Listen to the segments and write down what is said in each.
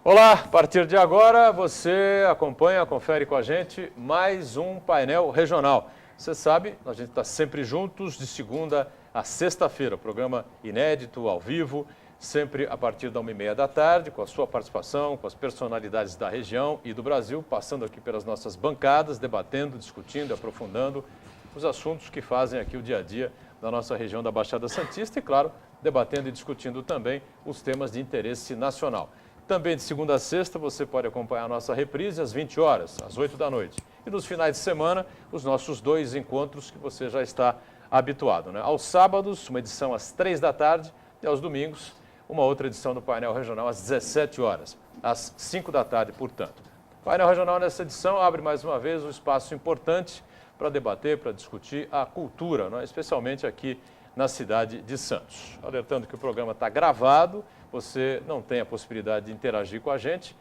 Olá, a partir de agora você acompanha, confere com a gente mais um painel regional. Você sabe, a gente está sempre juntos de segunda a sexta-feira, programa inédito, ao vivo, sempre a partir da 1h30 da tarde, com a sua participação, com as personalidades da região e do Brasil, passando aqui pelas nossas bancadas, debatendo, discutindo, aprofundando os assuntos que fazem aqui o dia a dia da nossa região da Baixada Santista e, claro, debatendo e discutindo também os temas de interesse nacional. Também de segunda a sexta você pode acompanhar a nossa reprise às 20 horas, às 8 da noite. E nos finais de semana, os nossos dois encontros que você já está habituado, né? Aos sábados, uma edição às 3 da tarde e aos domingos, uma outra edição do Painel Regional às 17 horas, às 5 da tarde, portanto. O Painel Regional nessa edição abre mais uma vez um espaço importante para debater, para discutir a cultura, né? Especialmente aqui na cidade de Santos. Alertando que o programa está gravado, você não tem a possibilidade de interagir com a gente,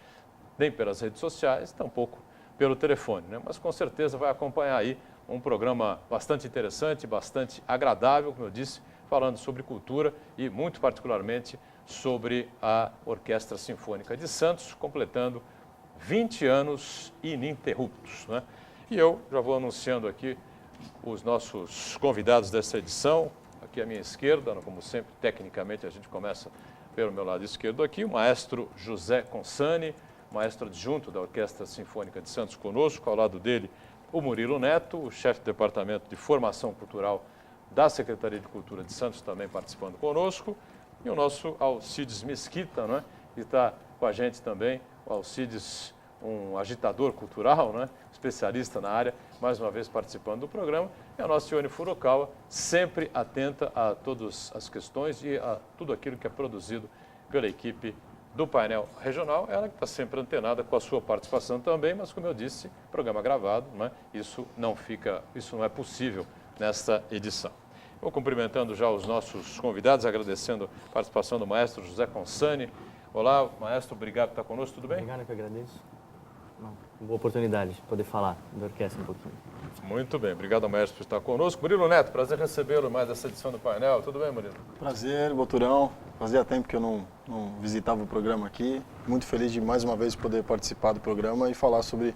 nem pelas redes sociais, tampouco pelo telefone, né? Mas com certeza vai acompanhar aí um programa bastante interessante, bastante agradável, como eu disse, falando sobre cultura e muito particularmente sobre a Orquestra Sinfônica de Santos, completando 20 anos ininterruptos, né? E eu já vou anunciando aqui os nossos convidados dessa edição. Aqui à minha esquerda, como sempre, tecnicamente a gente começa pelo meu lado esquerdo aqui, o maestro José Consani, maestro adjunto da Orquestra Sinfônica de Santos conosco, ao lado dele o Murilo Neto, o chefe do Departamento de Formação Cultural da Secretaria de Cultura de Santos, também participando conosco, e o nosso Alcides Mesquita, né, que está com a gente também, o Alcides, um agitador cultural, né, especialista na área, mais uma vez participando do programa, e a nossa Ione Furukawa, sempre atenta a todas as questões e a tudo aquilo que é produzido pela equipe do painel regional, ela que está sempre antenada com a sua participação também, mas como eu disse, programa gravado, né, isso não é possível nesta edição. Vou cumprimentando já os nossos convidados, agradecendo a participação do maestro José Consani. Olá, maestro, obrigado por estar conosco, tudo bem? Obrigado, que eu agradeço. Uma boa oportunidade de poder falar da orquestra um pouquinho. Muito bem, obrigado ao maestro por estar conosco. Murilo Neto, prazer recebê-lo mais essa edição do painel. Tudo bem, Murilo? Prazer, Boturão. Fazia tempo que eu não visitava o programa aqui. Muito feliz de mais uma vez poder participar do programa e falar sobre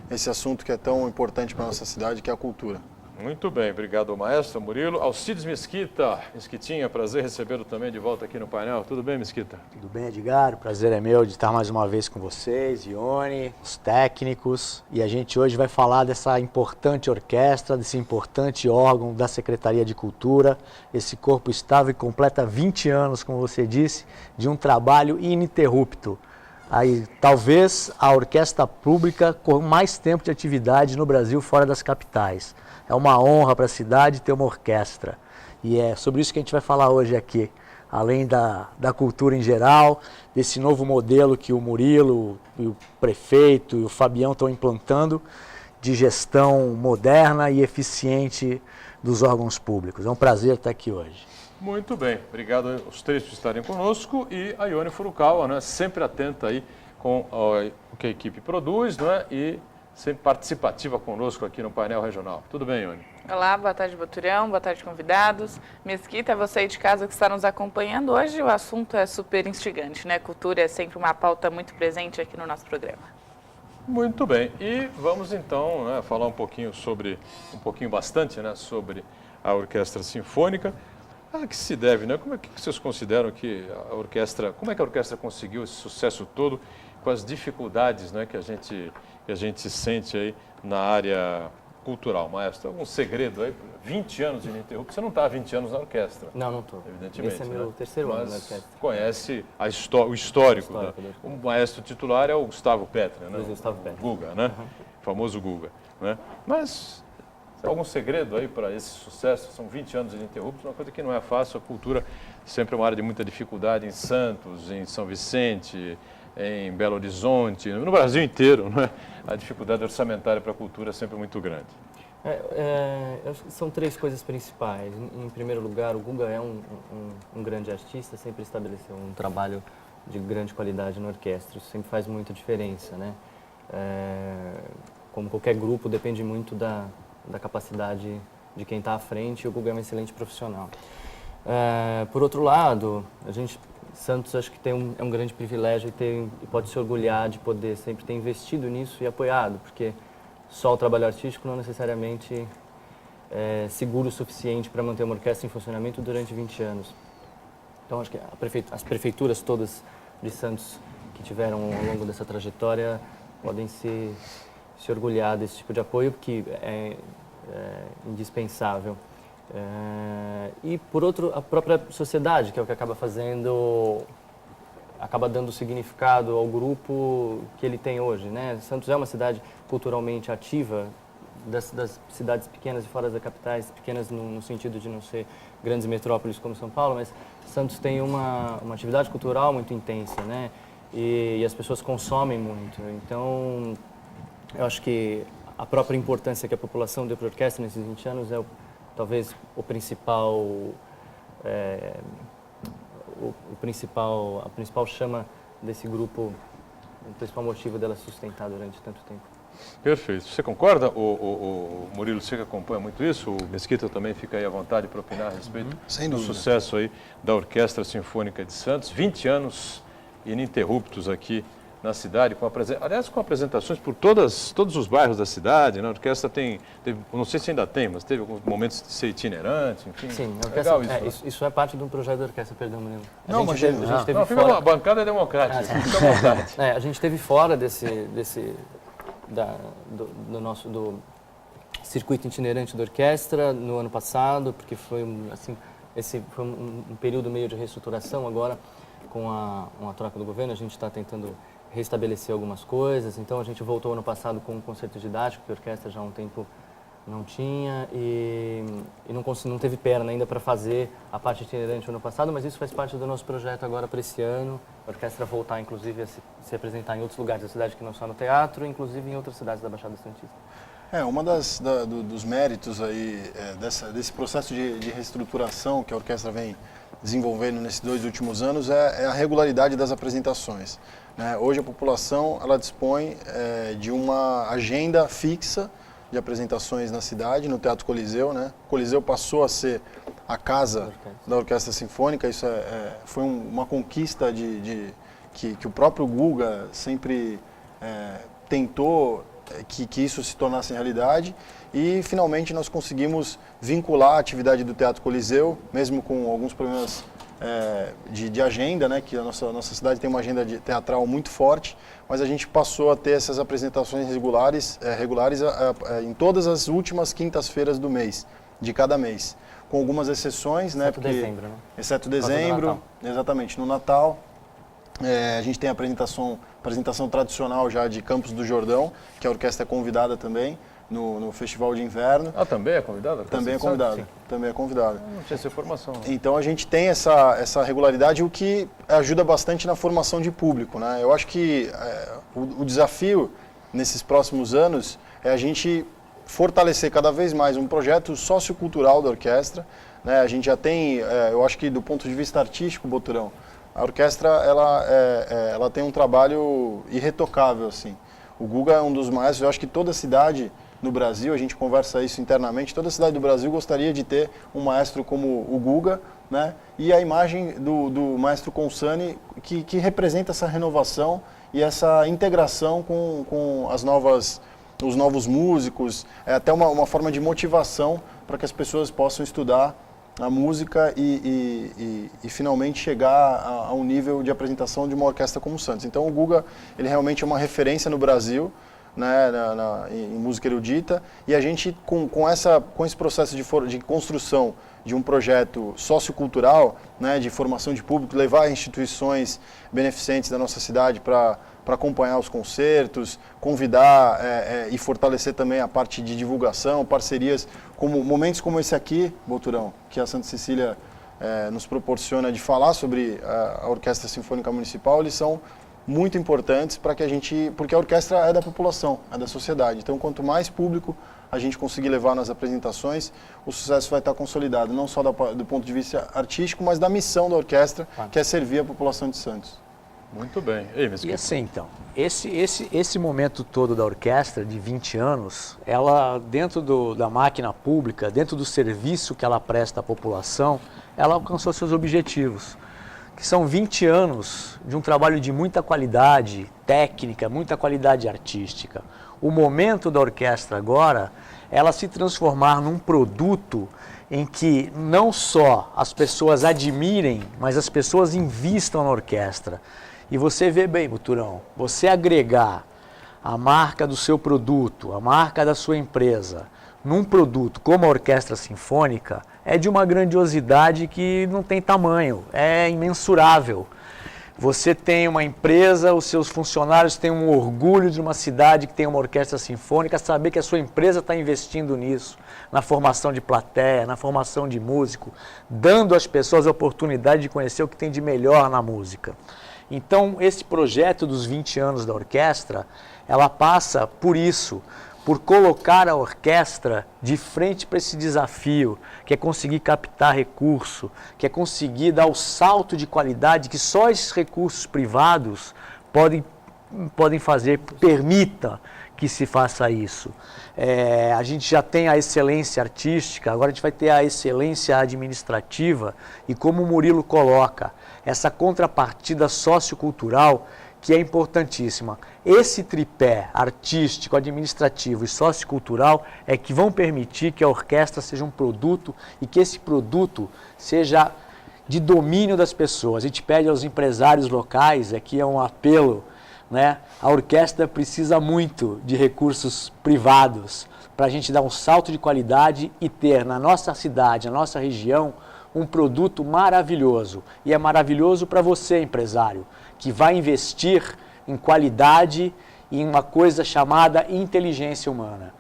esse assunto que é tão importante para a nossa cidade, que é a cultura. Muito bem, obrigado ao maestro Murilo. Alcides Mesquita, Mesquitinha, prazer recebê-lo também de volta aqui no painel. Tudo bem, Mesquita? Tudo bem, Edgar? O prazer é meu de estar mais uma vez com vocês, Ione, os técnicos. E a gente hoje vai falar dessa importante orquestra, desse importante órgão da Secretaria de Cultura. Esse corpo estável e completa 20 anos, como você disse, de um trabalho ininterrupto. Aí, talvez a orquestra pública com mais tempo de atividade no Brasil fora das capitais. É uma honra para a cidade ter uma orquestra. E é sobre isso que a gente vai falar hoje aqui. Além da cultura em geral, desse novo modelo que o Murilo, o prefeito e o Fabião estão implantando de gestão moderna e eficiente dos órgãos públicos. É um prazer estar aqui hoje. Muito bem, obrigado aos três por estarem conosco e a Ione Furukawa, né, sempre atenta aí com o que a equipe produz, né, e sempre participativa conosco aqui no painel regional. Tudo bem, Ione? Olá, boa tarde, Boturão, boa tarde, convidados. Mesquita, você aí de casa que está nos acompanhando hoje, o assunto é super instigante, né? Cultura é sempre uma pauta muito presente aqui no nosso programa. Muito bem, e vamos então, né, falar bastante, né, sobre a Orquestra Sinfônica. A que se deve, né? Como é que vocês consideram que a orquestra, como é que a orquestra conseguiu esse sucesso todo, com as dificuldades, né, que a gente sente aí na área cultural, maestro? Algum segredo aí? 20 anos ininterrupto. Você não está há 20 anos na orquestra. Não estou. Evidentemente. Esse é meu terceiro ano na orquestra. Conhece o histórico. Né? O maestro titular é o Gustavo Petri, né? Gustavo Petri. Guga, né? O famoso Guga, né? Mas algum segredo aí para esse sucesso? São 20 anos ininterruptos, uma coisa que não é fácil. A cultura sempre é uma área de muita dificuldade em Santos, em São Vicente, em Belo Horizonte, no Brasil inteiro, né? A dificuldade orçamentária para a cultura é sempre muito grande. Eu acho que são três coisas principais. Em primeiro lugar, o Guga é um grande artista, sempre estabeleceu um trabalho de grande qualidade na orquestra. Isso sempre faz muita diferença, né? Como qualquer grupo, depende muito da capacidade de quem está à frente, e o Guga é um excelente profissional. Por outro lado, a gente Santos acho que é um grande privilégio e pode se orgulhar de poder sempre ter investido nisso e apoiado, porque só o trabalho artístico não necessariamente é seguro o suficiente para manter uma orquestra em funcionamento durante 20 anos. Então acho que as prefeituras todas de Santos que tiveram ao longo dessa trajetória podem se orgulhar desse tipo de apoio, que é indispensável. E, por outro, a própria sociedade, que é o que acaba dando significado ao grupo que ele tem hoje, né? Santos é uma cidade culturalmente ativa, das cidades pequenas e fora das capitais, pequenas no sentido de não ser grandes metrópoles como São Paulo, mas Santos tem uma atividade cultural muito intensa, né? E as pessoas consomem muito. Então, eu acho que a própria importância que a população deu para a orquestra nesses 20 anos é talvez a principal chama desse grupo, o principal motivo dela sustentar durante tanto tempo. Perfeito. Você concorda, o Murilo, você que acompanha muito isso? O Mesquita também fica aí à vontade para opinar a respeito do sucesso aí da Orquestra Sinfônica de Santos. 20 anos ininterruptos aqui na cidade, com apresentações por todos os bairros da cidade, né? A orquestra teve, não sei se ainda tem, mas teve alguns momentos de ser itinerante, enfim. Sim, a orquestra, legal isso é parte de um projeto da orquestra, perdão, Murilo. Não, mas a gente teve fica fora... uma bancada democrática, fica à vontade. A gente esteve fora do circuito itinerante da orquestra no ano passado, porque foi um período meio de reestruturação agora, com a troca do governo. A gente está tentando restabelecer algumas coisas, então a gente voltou ano passado com um concerto didático que a orquestra já há um tempo não tinha e não teve perna ainda para fazer a parte itinerante ano passado, mas isso faz parte do nosso projeto agora para esse ano. A orquestra voltar, inclusive, a se apresentar em outros lugares da cidade que não só no teatro, inclusive em outras cidades da Baixada Santista. Uma dos méritos aí desse processo de reestruturação que a orquestra vem desenvolvendo nesses 2 últimos anos é a regularidade das apresentações, né? Hoje a população ela dispõe de uma agenda fixa de apresentações na cidade, no Teatro Coliseu, né? O Coliseu passou a ser a casa da Orquestra Sinfônica. Isso foi uma conquista que o próprio Guga sempre tentou que isso se tornasse realidade, e finalmente nós conseguimos vincular a atividade do Teatro Coliseu, mesmo com alguns problemas de agenda, né, que a nossa cidade tem uma agenda teatral muito forte, mas a gente passou a ter essas apresentações regulares em todas as últimas quintas-feiras do mês, de cada mês, com algumas exceções, né, dezembro, né? Exceto dezembro, exatamente, no Natal. A gente tem a apresentação tradicional já de Campos do Jordão, que a orquestra é convidada também no Festival de Inverno. Também é convidada? Também é convidada. Também é convidada. Não tinha essa informação. Então a gente tem essa regularidade, o que ajuda bastante na formação de público, né? Eu acho que o desafio nesses próximos anos é a gente fortalecer cada vez mais um projeto sociocultural da orquestra, né? A gente já tem, eu acho que do ponto de vista artístico, Boturão, a orquestra ela tem um trabalho irretocável, assim. O Guga é um dos maestros. Eu acho que toda cidade no Brasil, a gente conversa isso internamente, toda cidade do Brasil gostaria de ter um maestro como o Guga, né? E a imagem do maestro Consani que representa essa renovação e essa integração com os novos músicos, é até uma forma de motivação para que as pessoas possam estudar a música e finalmente chegar a um nível de apresentação de uma orquestra como o Santos. Então o Guga, ele realmente é uma referência no Brasil, né, em música erudita, e a gente com esse processo de construção de um projeto sociocultural, né, de formação de público, levar instituições beneficentes da nossa cidade para acompanhar os concertos, convidar e fortalecer também a parte de divulgação, parcerias, momentos como esse aqui, Boturão, que a Santa Cecília nos proporciona de falar sobre a Orquestra Sinfônica Municipal, eles são muito importantes porque a orquestra é da população, é da sociedade. Então, quanto mais público a gente conseguir levar nas apresentações, o sucesso vai estar consolidado, não só do ponto de vista artístico, mas da missão da orquestra, que é servir a população de Santos. Muito bem. E assim, então, esse momento todo da orquestra, de 20 anos, ela, dentro da máquina pública, dentro do serviço que ela presta à população, ela alcançou seus objetivos, que são 20 anos de um trabalho de muita qualidade técnica, muita qualidade artística. O momento da orquestra agora, ela se transformar num produto em que não só as pessoas admirem, mas as pessoas invistam na orquestra. E você vê bem, Buturão, você agregar a marca do seu produto, a marca da sua empresa, num produto como a Orquestra Sinfônica, é de uma grandiosidade que não tem tamanho, é imensurável. Você tem uma empresa, os seus funcionários têm um orgulho de uma cidade que tem uma orquestra sinfônica, saber que a sua empresa está investindo nisso, na formação de plateia, na formação de músico, dando às pessoas a oportunidade de conhecer o que tem de melhor na música. Então, esse projeto dos 20 anos da orquestra, ela passa por isso, por colocar a orquestra de frente para esse desafio, que é conseguir captar recurso, que é conseguir dar o salto de qualidade que só esses recursos privados podem fazer, permita que se faça isso. A gente já tem a excelência artística, agora a gente vai ter a excelência administrativa e, como o Murilo coloca, essa contrapartida sociocultural que é importantíssima. Esse tripé artístico, administrativo e sociocultural é que vão permitir que a orquestra seja um produto e que esse produto seja de domínio das pessoas. A gente pede aos empresários locais, aqui é um apelo, né? A orquestra precisa muito de recursos privados para a gente dar um salto de qualidade e ter na nossa cidade, na nossa região, um produto maravilhoso. E é maravilhoso para você, empresário, que vai investir em qualidade e em uma coisa chamada inteligência humana.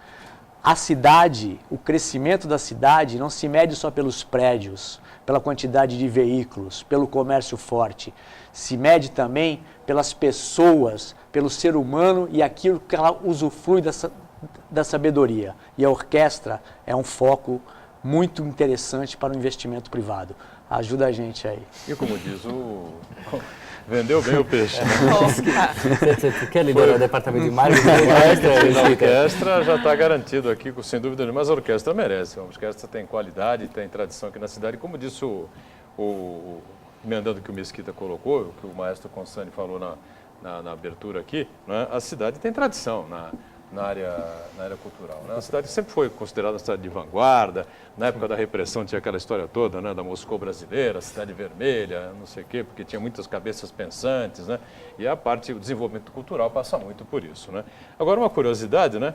A cidade, o crescimento da cidade não se mede só pelos prédios, pela quantidade de veículos, pelo comércio forte. Se mede também pelas pessoas, pelo ser humano e aquilo que ela usufrui da sabedoria. E a orquestra é um foco muito interessante para o investimento privado. Ajuda a gente aí. E como diz o... Vendeu bem o peixe. Você quer liderar o departamento de marketing da orquestra? A orquestra já está garantido aqui, sem dúvida nenhuma, mas a orquestra merece. A orquestra tem qualidade, tem tradição aqui na cidade. Como disse emendando o que o Mesquita colocou, o que o maestro Consani falou na abertura aqui, né? A cidade tem tradição na área cultural, né? A cidade sempre foi considerada uma cidade de vanguarda. Na época da repressão tinha aquela história toda, né, da Moscou brasileira, Cidade Vermelha, não sei o quê, porque tinha muitas cabeças pensantes, né? E o desenvolvimento cultural passa muito por isso, né? Agora, uma curiosidade, né?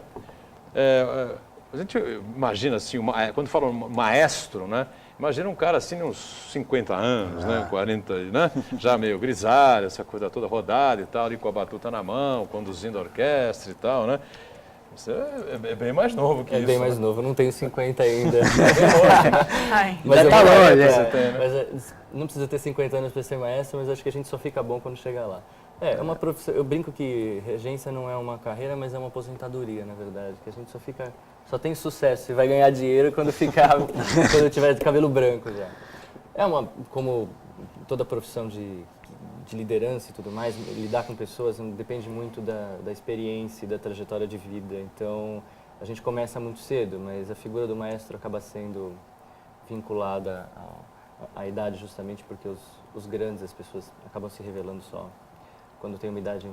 A gente imagina assim, quando fala maestro, né? Imagina um cara assim, uns 50 anos, né? 40, né? Já meio grisalho, essa coisa toda rodada e tal, ali com a batuta na mão, conduzindo a orquestra e tal, né? Você é bem mais novo que isso. É bem mais novo, eu não tenho 50 ainda. Ai. Mas Já tá longe, você tem, né? Mas não precisa ter 50 anos para ser maestro, mas acho que a gente só fica bom quando chegar lá. É uma profissão, eu brinco que regência não é uma carreira, mas é uma aposentadoria, na verdade, que a gente só tem sucesso e vai ganhar dinheiro quando quando tiver de cabelo branco já. Como toda profissão de liderança e tudo mais, lidar com pessoas depende muito da experiência e da trajetória de vida. Então, a gente começa muito cedo, mas a figura do maestro acaba sendo vinculada à idade justamente porque os grandes, as pessoas acabam se revelando só quando tem uma idade,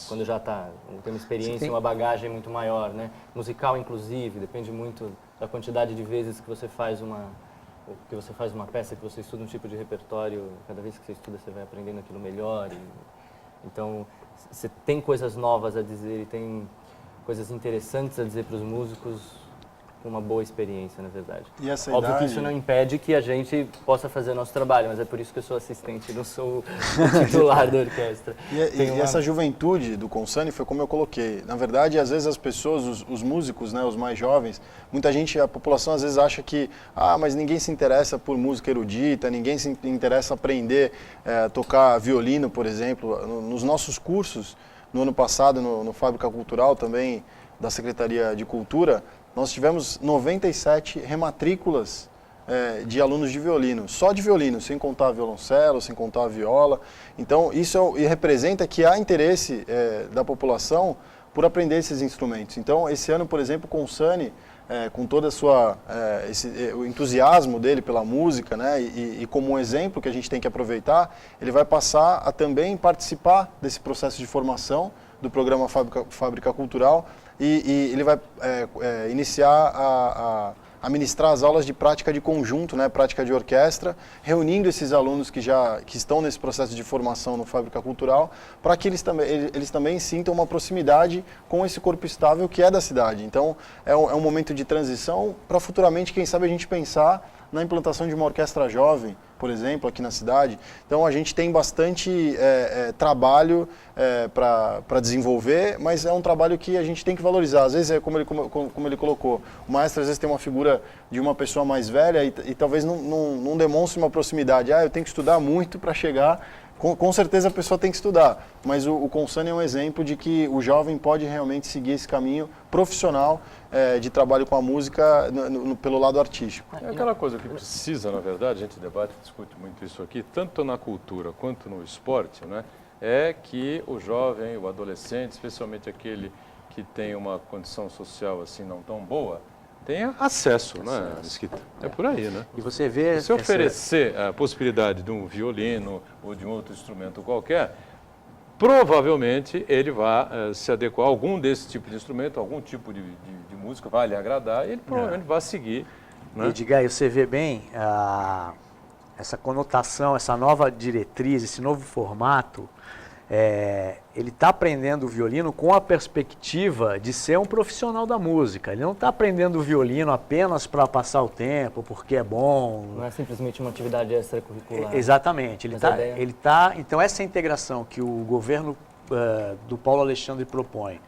quando já tem uma experiência e uma bagagem muito maior, né? Musical, inclusive, depende muito da quantidade de vezes que você faz uma peça, que você estuda um tipo de repertório. Cada vez que você estuda, você vai aprendendo aquilo melhor. Então, você tem coisas novas a dizer e tem coisas interessantes a dizer para os músicos com uma boa experiência, na verdade. E essa Óbvio idade... que isso não impede que a gente possa fazer o nosso trabalho, mas é por isso que eu sou assistente, não sou o titular da orquestra. E essa juventude do Consani foi como eu coloquei. Na verdade, às vezes as pessoas, os músicos, né, os mais jovens, a população às vezes acha que mas ninguém se interessa por música erudita, ninguém se interessa aprender a tocar violino, por exemplo. Nos nossos cursos, no ano passado, no Fábrica Cultural também, da Secretaria de Cultura, nós tivemos 97 rematrículas de alunos de violino, só de violino, sem contar violoncelo, sem contar viola. Então, isso representa que há interesse da população por aprender esses instrumentos. Então, esse ano, por exemplo, o Consani com toda a sua, o entusiasmo dele pela música, né, e como um exemplo que a gente tem que aproveitar, ele vai passar a também participar desse processo de formação do programa Fábrica Cultural e ele vai iniciar a ministrar as aulas de prática de conjunto, né, prática de orquestra, reunindo esses alunos que estão nesse processo de formação no Fábrica Cultural, para que eles também sintam uma proximidade com esse corpo estável que é da cidade. Então, é um momento de transição para futuramente, quem sabe, a gente pensar na implantação de uma orquestra jovem, por exemplo, aqui na cidade. Então, a gente tem bastante trabalho para desenvolver, mas é um trabalho que a gente tem que valorizar. Às vezes, como ele colocou, o maestro às vezes tem uma figura de uma pessoa mais velha e talvez não demonstre uma proximidade. Eu tenho que estudar muito para chegar. Com certeza a pessoa tem que estudar, mas o Consani é um exemplo de que o jovem pode realmente seguir esse caminho profissional de trabalho com a música pelo lado artístico. É aquela coisa que precisa, na verdade, a gente debate e discute muito isso aqui, tanto na cultura quanto no esporte, né? É que o jovem, o adolescente, especialmente aquele que tem uma condição social assim não tão boa, tenha acesso, né, Mesquita? É por aí, né? E você vê... Se oferecer a possibilidade de um violino ou de um outro instrumento qualquer, provavelmente ele vai se adequar a algum desse tipo de instrumento, algum tipo de música vai lhe agradar e ele provavelmente vai seguir. Né? Edgar, você vê bem essa conotação, essa nova diretriz, esse novo formato. Ele está aprendendo o violino com a perspectiva de ser um profissional da música. Ele não está aprendendo o violino apenas para passar o tempo, porque é bom. Não é simplesmente uma atividade extracurricular. Exatamente. Ele então, essa integração que o governo do Paulo Alexandre propõe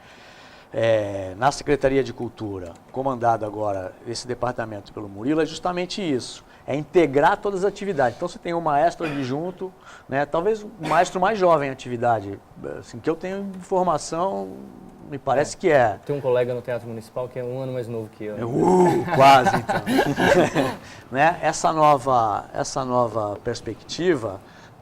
na Secretaria de Cultura, comandado agora esse departamento pelo Murilo, é justamente isso. É integrar todas as atividades. Então, você tem um maestro adjunto, né, talvez o maestro mais jovem em atividade, assim, que eu tenho informação, me parece que é. Tem um colega no Teatro Municipal que é um ano mais novo que eu. Quase, então. Né? Essa nova perspectiva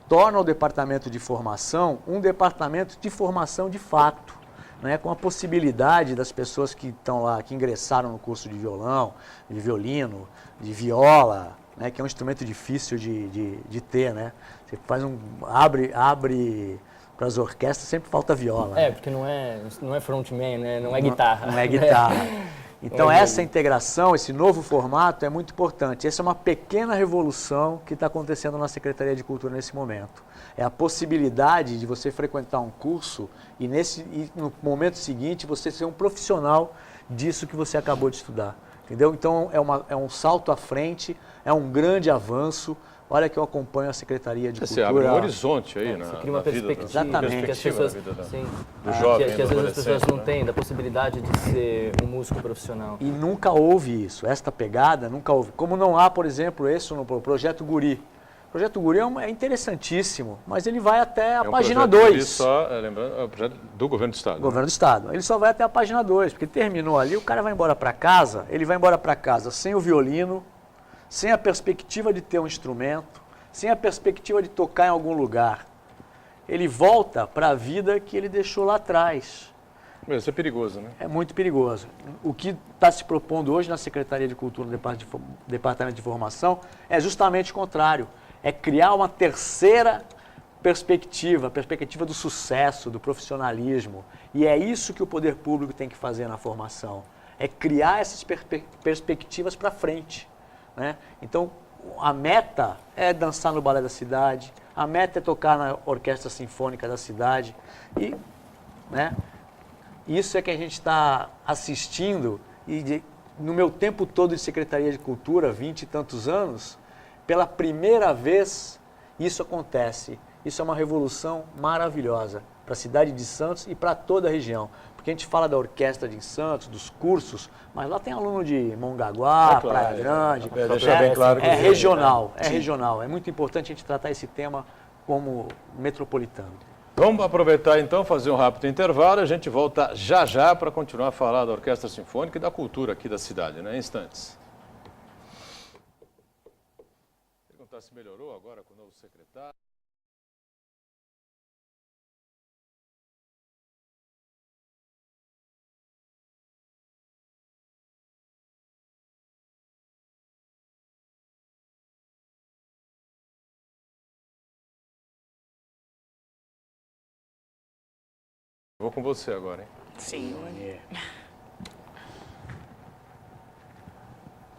torna o departamento de formação um departamento de formação de fato. Né, com a possibilidade das pessoas que estão lá, que ingressaram no curso de violão, de violino, de viola, né, que é um instrumento difícil de ter, né? Você faz abre para as orquestras, sempre falta viola. Porque não é frontman, né? Não é guitarra. Não é guitarra. Então essa integração, esse novo formato é muito importante. Essa é uma pequena revolução que está acontecendo na Secretaria de Cultura nesse momento. É a possibilidade de você frequentar um curso e no momento seguinte você ser um profissional disso que você acabou de estudar. Entendeu? Então é um salto à frente, é um grande avanço. Olha que eu acompanho a Secretaria de Cultura. Você abre um horizonte aí Você cria uma perspectiva, exatamente, que as pessoas, do jovem, que às vezes as pessoas não né? têm, da possibilidade de ser um músico profissional. E nunca houve isso, esta pegada nunca houve. Como não há, por exemplo, isso no Projeto Guri. O Projeto Guri é interessantíssimo, mas ele vai até a página 2. Só, lembrando, é o projeto do Governo do Estado. Governo do Estado. Ele só vai até a página 2, porque terminou ali, o cara vai embora para casa, ele vai embora para casa sem o violino, sem a perspectiva de ter um instrumento, sem a perspectiva de tocar em algum lugar. Ele volta para a vida que ele deixou lá atrás. Isso é perigoso, né? É muito perigoso. O que está se propondo hoje na Secretaria de Cultura, no Departamento de Formação, é justamente o contrário. É criar uma terceira perspectiva, a perspectiva do sucesso, do profissionalismo. E é isso que o poder público tem que fazer na formação. É criar essas perspectivas para frente. Né? Então, a meta é dançar no balé da cidade, a meta é tocar na orquestra sinfônica da cidade. E, né, isso é que a gente está assistindo. E no meu tempo todo de Secretaria de Cultura, 20 e tantos anos, pela primeira vez isso acontece. Isso é uma revolução maravilhosa para a cidade de Santos e para toda a região. Porque a gente fala da orquestra de Santos, dos cursos, mas lá tem aluno de Mongaguá, Praia Grande. Deixar bem claro que é regional, é regional. É muito importante a gente tratar esse tema como metropolitano. Vamos aproveitar então, fazer um rápido intervalo. A gente volta já para continuar a falar da Orquestra Sinfônica e da cultura aqui da cidade, né? Em instantes. Perguntar se melhorou agora com o novo secretário. Vou com você agora, hein? Sim.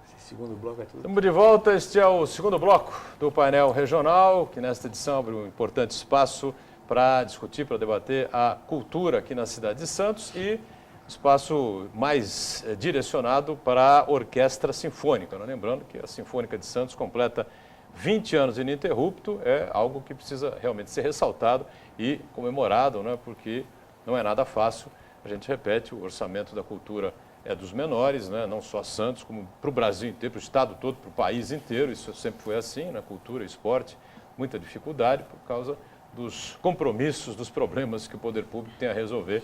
Esse segundo bloco é tudo. Estamos de volta, este é o segundo bloco do painel regional, que nesta edição abre um importante espaço para discutir, para debater a cultura aqui na cidade de Santos e espaço mais direcionado para a Orquestra Sinfônica. Lembrando que a Sinfônica de Santos completa 20 anos ininterrupto, é algo que precisa realmente ser ressaltado e comemorado, né? Porque não é nada fácil. A gente repete, o orçamento da cultura é dos menores, né? Não só Santos, como para o Brasil inteiro, para o estado todo, para o país inteiro. Isso sempre foi assim, né? Cultura, esporte, muita dificuldade por causa dos compromissos, dos problemas que o poder público tem a resolver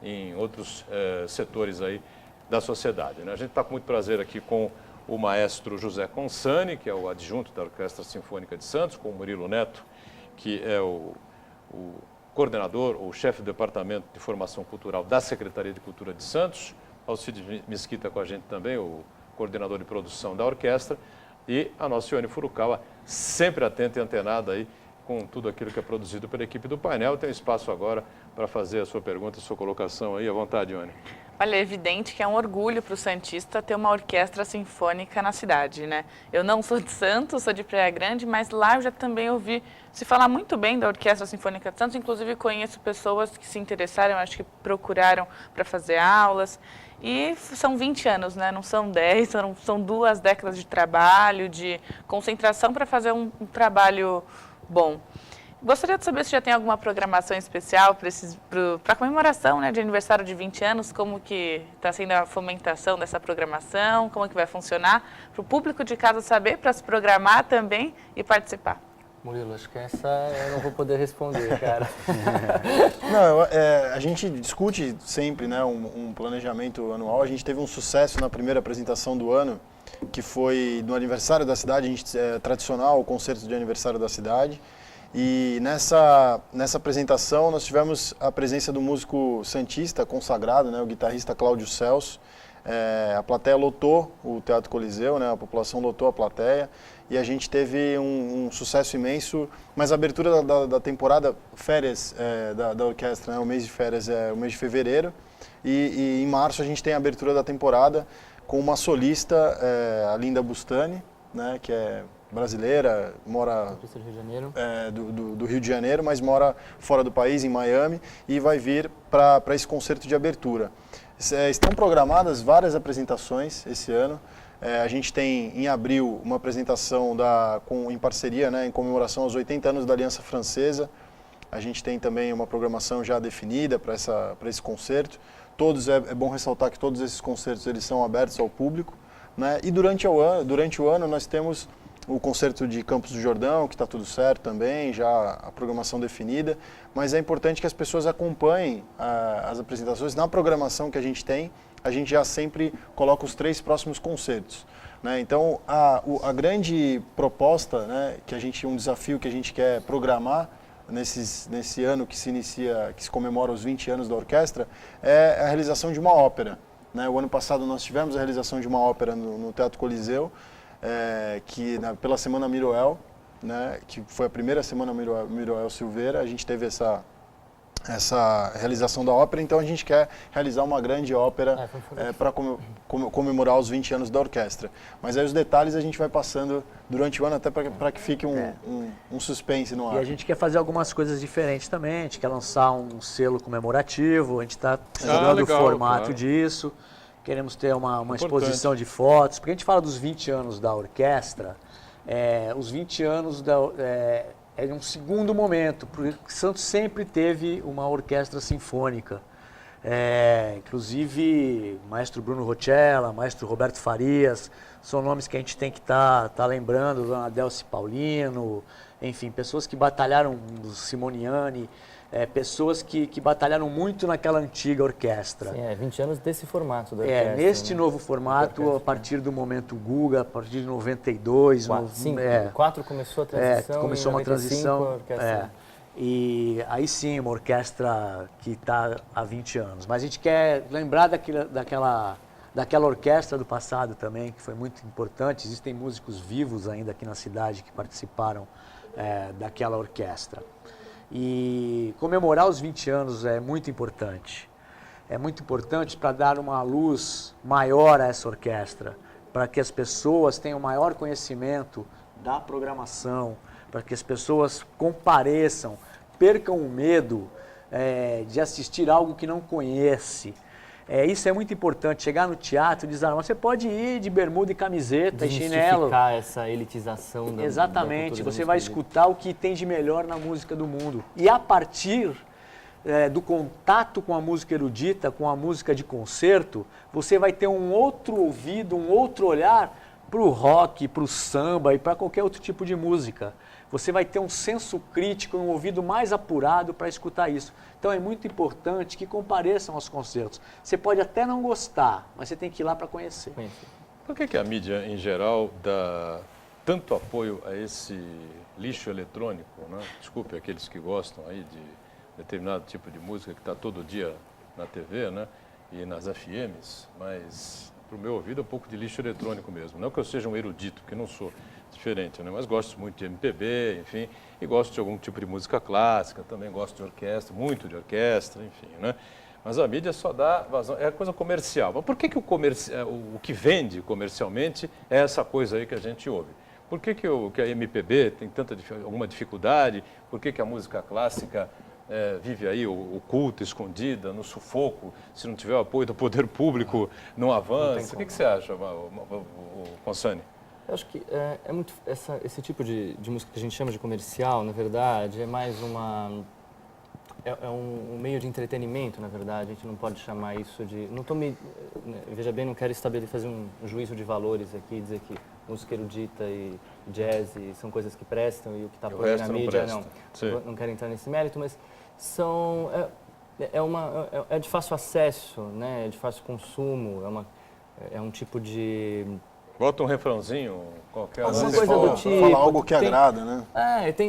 em outros setores aí da sociedade, né? A gente está com muito prazer aqui com o maestro José Consani, que é o adjunto da Orquestra Sinfônica de Santos, com o Murilo Neto, que é o coordenador ou chefe do Departamento de Formação Cultural da Secretaria de Cultura de Santos, Alcides Mesquita com a gente também, o coordenador de produção da orquestra, e a nossa Ione Furukawa, sempre atenta e antenada aí com tudo aquilo que é produzido pela equipe do painel. Tem espaço agora para fazer a sua pergunta, a sua colocação aí. À vontade, Ione. Olha, é evidente que é um orgulho para o santista ter uma orquestra sinfônica na cidade, né? Eu não sou de Santos, sou de Praia Grande, mas lá eu já também ouvi se falar muito bem da Orquestra Sinfônica de Santos. Inclusive conheço pessoas que se interessaram, acho que procuraram para fazer aulas. E são 20 anos, né? Não são 10, são 2 décadas de trabalho, de concentração para fazer um trabalho bom. Gostaria de saber se já tem alguma programação especial para a comemoração, né, de aniversário de 20 anos, como que está sendo a fomentação dessa programação, como que vai funcionar, para o público de casa saber, para se programar também e participar. Murilo, acho que essa eu não vou poder responder, cara. Não, a gente discute sempre, né, um planejamento anual. A gente teve um sucesso na primeira apresentação do ano, que foi no aniversário da cidade. A gente tradicional, o concerto de aniversário da cidade. E nessa apresentação nós tivemos a presença do músico santista consagrado, né, o guitarrista Cláudio Celso. A plateia lotou o Teatro Coliseu, né, a população lotou a plateia e a gente teve um sucesso imenso. Mas a abertura da temporada, férias da orquestra, né, o mês de férias é o mês de fevereiro, e em março a gente tem a abertura da temporada com uma solista, a Linda Bustani, né, que é brasileira, mora do Rio de Janeiro. Do Rio de Janeiro, mas mora fora do país, em Miami, e vai vir para esse concerto de abertura. Estão programadas várias apresentações esse ano. A gente tem em abril uma apresentação em parceria, né, em comemoração aos 80 anos da Aliança Francesa. A gente tem também uma programação já definida para esse concerto. É bom ressaltar que todos esses concertos eles são abertos ao público, né? E durante o ano nós temos o concerto de Campos do Jordão, que está tudo certo também, já a programação definida, mas é importante que as pessoas acompanhem as apresentações. Na programação que a gente tem, a gente já sempre coloca os 3 próximos concertos, né? Então, a grande proposta, né, um desafio que a gente quer programar nesse ano que se comemora os 20 anos da orquestra, é a realização de uma ópera, né? O ano passado nós tivemos a realização de uma ópera no Teatro Coliseu, pela Semana Miroel, né, que foi a primeira Semana Miroel Silveira. A gente teve essa realização da ópera, então a gente quer realizar uma grande ópera para comemorar os 20 anos da orquestra. Mas aí os detalhes a gente vai passando durante o ano, até para que fique um suspense no ar. E a gente quer fazer algumas coisas diferentes também, a gente quer lançar um selo comemorativo, a gente está estudando o formato disso. Queremos ter uma exposição de fotos, porque a gente fala dos 20 anos da orquestra, os 20 anos é um segundo momento, porque Santos sempre teve uma orquestra sinfônica. Inclusive, maestro Bruno Rochella, maestro Roberto Farias, são nomes que a gente tem que tá lembrando, Dona Delcy Paulino, enfim, pessoas que batalharam, Simoniani, pessoas que batalharam muito naquela antiga orquestra. Sim, 20 anos desse formato da orquestra. Neste novo formato, a partir do momento Guga, a partir de 92... 4 começou a transição. Começou uma transição. E aí sim, uma orquestra que está há 20 anos. Mas a gente quer lembrar daquela orquestra do passado também, que foi muito importante. Existem músicos vivos ainda aqui na cidade que participaram daquela orquestra. E comemorar os 20 anos é muito importante. É muito importante para dar uma luz maior a essa orquestra, para que as pessoas tenham maior conhecimento da programação, para que as pessoas compareçam, percam o medo de assistir algo que não conhece. Isso é muito importante, chegar no teatro e dizer, você pode ir de bermuda e camiseta e chinelo. Desmistificar essa elitização da Exatamente, cultura você vai escutar o que tem de melhor na música do mundo. E a partir do contato com a música erudita, com a música de concerto, você vai ter um outro ouvido, um outro olhar para o rock, para o samba e para qualquer outro tipo de música. Você vai ter um senso crítico, um ouvido mais apurado para escutar isso. Então é muito importante que compareçam aos concertos. Você pode até não gostar, mas você tem que ir lá para conhecer. Por que a mídia, em geral, dá tanto apoio a esse lixo eletrônico, né? Desculpe aqueles que gostam aí de determinado tipo de música que está todo dia na TV, né? E nas FMs, mas para o meu ouvido é um pouco de lixo eletrônico mesmo. Não que eu seja um erudito, porque não sou diferente, né? Mas gosto muito de MPB, enfim, e gosto de algum tipo de música clássica, também gosto de orquestra, muito de orquestra, enfim, né? Mas a mídia só dá vazão, é coisa comercial. Mas por que o que vende comercialmente é essa coisa aí que a gente ouve? Por que a MPB tem alguma dificuldade? Por que a música clássica vive aí oculta, escondida, no sufoco? Se não tiver o apoio do poder público, não avança. O que você acha, Consani? Eu acho que esse tipo de música que a gente chama de comercial, na verdade, é mais um meio de entretenimento, na verdade. A gente não pode chamar isso de... Veja bem, não quero fazer um juízo de valores aqui, dizer que música erudita e jazz são coisas que prestam e o que está por aí na mídia, não quero entrar nesse mérito, mas é de fácil acesso, né? É de fácil consumo, é um tipo de... Bota um refrãozinho qualquer. Alguma coisa do tipo. Fala algo que agrada, né?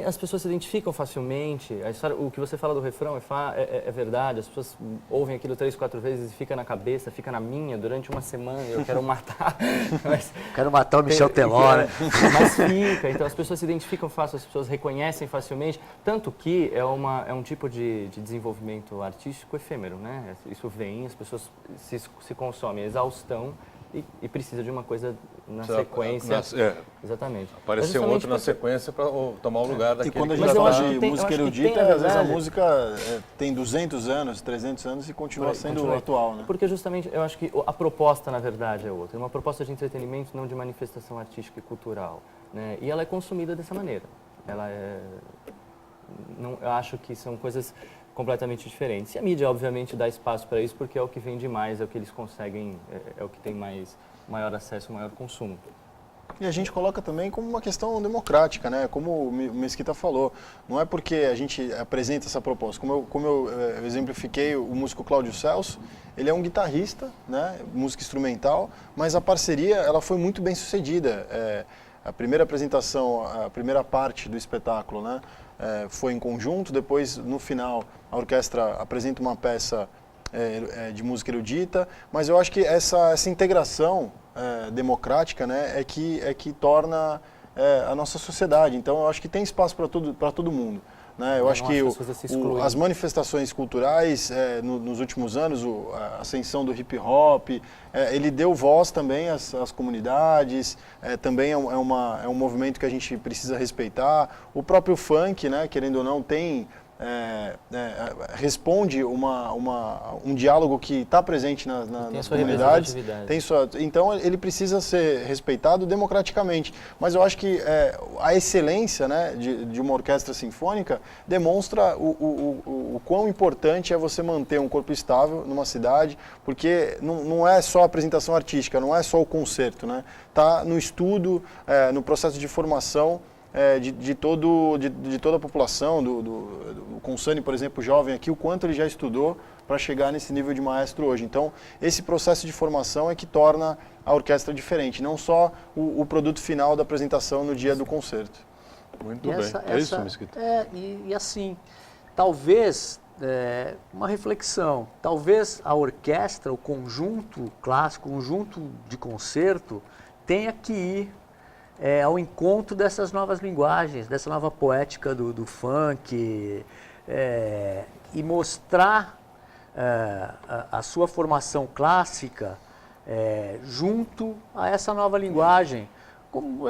As pessoas se identificam facilmente. A história, o que você fala do refrão é verdade. As pessoas ouvem aquilo 3, 4 vezes e fica na cabeça, fica na minha durante uma semana. Eu quero matar. Quero matar o Michel Teló, né? Mas fica. Então as pessoas se identificam fácil, as pessoas reconhecem facilmente. Tanto que é um tipo de desenvolvimento artístico efêmero, né? Isso vem, as pessoas se consomem a exaustão. E precisa de uma coisa na sequência. Exatamente. Aparecer outro na sequência para tomar o lugar daquele. E quando a gente fala de música erudita, às vezes a música tem 200 anos, 300 anos e continua sendo atual, né? Porque justamente eu acho que a proposta, na verdade, é outra. É uma proposta de entretenimento, não de manifestação artística e cultural, né? E ela é consumida dessa maneira. Eu acho que são coisas completamente diferentes. E a mídia, obviamente, dá espaço para isso porque é o que vende mais, é o que eles conseguem, é o que tem maior acesso, maior consumo. E a gente coloca também como uma questão democrática, né? Como o Mesquita falou, não é porque a gente apresenta essa proposta. Como eu exemplifiquei, o músico Cláudio Celso, ele é um guitarrista, né? Música instrumental, mas a parceria ela foi muito bem sucedida. A primeira apresentação, a primeira parte do espetáculo, né? Foi em conjunto, depois no final a orquestra apresenta uma peça de música erudita, mas eu acho que essa integração democrática, né, é que torna a nossa sociedade. Então eu acho que tem espaço para todo mundo. Né? Eu acho que as manifestações culturais nos últimos anos, a ascensão do hip hop, ele deu voz também às comunidades, também é um movimento que a gente precisa respeitar. O próprio funk, né, querendo ou não, responde um diálogo que está presente nas comunidades. Então ele precisa ser respeitado democraticamente. Mas eu acho que a excelência, né, de uma orquestra sinfônica demonstra o quão importante é você manter um corpo estável numa cidade, porque não é só a apresentação artística, não é só o concerto, né? Tá no estudo, no processo de formação de toda a população, do Consani, por exemplo, jovem aqui, o quanto ele já estudou para chegar nesse nível de maestro hoje. Então, esse processo de formação é que torna a orquestra diferente, não só o produto final da apresentação no dia do concerto. Muito bem. É isso, Mesquita? E assim, talvez, uma reflexão, talvez a orquestra, o conjunto clássico, o conjunto de concerto, tenha que ir ao encontro dessas novas linguagens, dessa nova poética do funk, e mostrar a sua formação clássica junto a essa nova linguagem. Como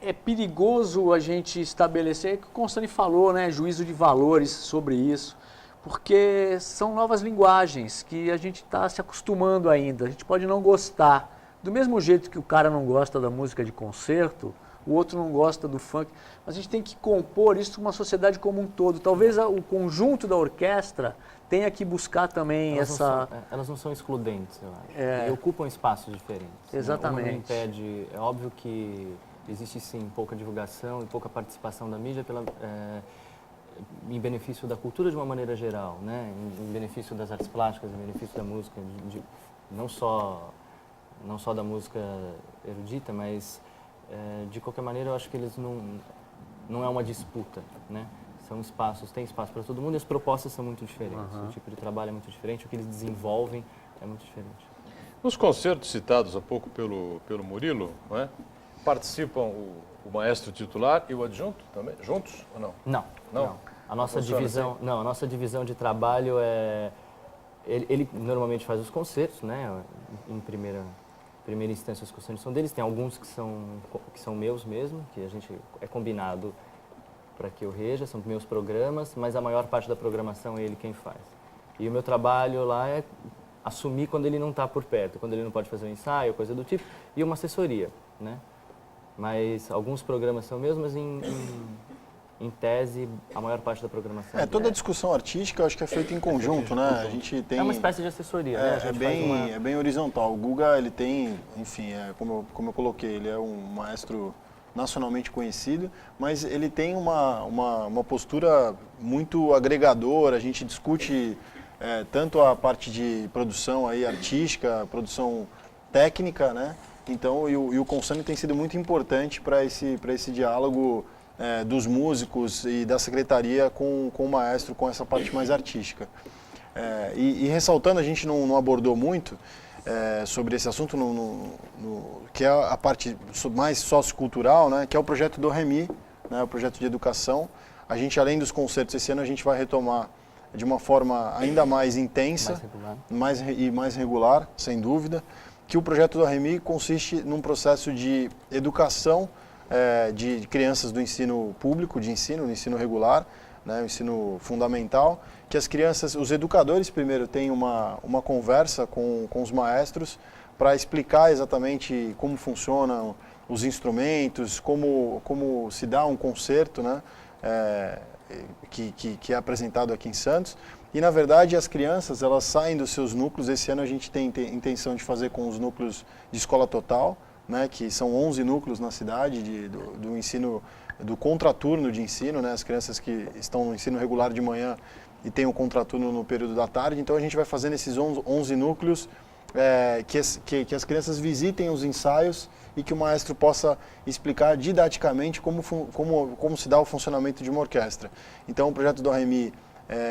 é perigoso a gente estabelecer, que o Constani falou, né, juízo de valores sobre isso, porque são novas linguagens que a gente está se acostumando ainda. A gente pode não gostar. Do mesmo jeito que o cara não gosta da música de concerto, o outro não gosta do funk, mas a gente tem que compor isso uma sociedade como um todo. Talvez o conjunto da orquestra tenha que buscar também elas não são excludentes, eu acho. E ocupam espaços diferentes. Exatamente. Uma não impede, é óbvio que existe sim pouca divulgação e pouca participação da mídia em benefício da cultura de uma maneira geral, né? Em benefício das artes plásticas, em benefício da música, não só da música erudita, mas de qualquer maneira eu acho que eles não é uma disputa, né? São espaços, tem espaço para todo mundo e as propostas são muito diferentes. O tipo de trabalho é muito diferente, o que eles desenvolvem é muito diferente. Nos concertos citados há pouco pelo Murilo, não é? Participam o maestro titular e o adjunto também, juntos ou não? Não. A nossa divisão, assim? a nossa divisão de trabalho ele normalmente faz os concertos, né? Em primeira instância os concertos são deles, tem alguns que são meus mesmo, que a gente é combinado para que eu reja, são meus programas, mas a maior parte da programação é ele quem faz. E o meu trabalho lá é assumir quando ele não está por perto, quando ele não pode fazer um ensaio, coisa do tipo, e uma assessoria, né? Mas alguns programas são meus, mas em tese, a maior parte da programação... Toda a discussão artística eu acho que é feita em conjunto, né? A gente tem... É uma espécie de assessoria, né? É bem horizontal. O Guga, ele tem, enfim, como eu coloquei, ele é um maestro nacionalmente conhecido, mas ele tem uma postura muito agregadora. A gente discute tanto a parte de produção aí artística, produção técnica, né? Então, e o Constani tem sido muito importante para esse diálogo dos músicos e da secretaria com o maestro, com essa parte mais artística. E ressaltando, a gente não abordou muito sobre esse assunto, que é a parte mais sociocultural, né, que é o projeto do Remi, né, o projeto de educação. A gente, além dos concertos, esse ano a gente vai retomar de uma forma ainda mais intensa, mais regular, sem dúvida, que o projeto do Remi consiste num processo de educação de crianças do ensino público, do ensino regular, né, o ensino fundamental, que as crianças, os educadores primeiro têm uma conversa com os maestros para explicar exatamente como funcionam os instrumentos, como se dá um concerto, né, que é apresentado aqui em Santos. E, na verdade, as crianças, elas saem dos seus núcleos. Esse ano a gente tem intenção de fazer com os núcleos de escola total, né, que são 11 núcleos na cidade do ensino, do contraturno de ensino, né, as crianças que estão no ensino regular de manhã e tem o contraturno no período da tarde. Então a gente vai fazendo esses 11 núcleos, que as crianças visitem os ensaios e que o maestro possa explicar didaticamente como se dá o funcionamento de uma orquestra. Então o projeto do Remi,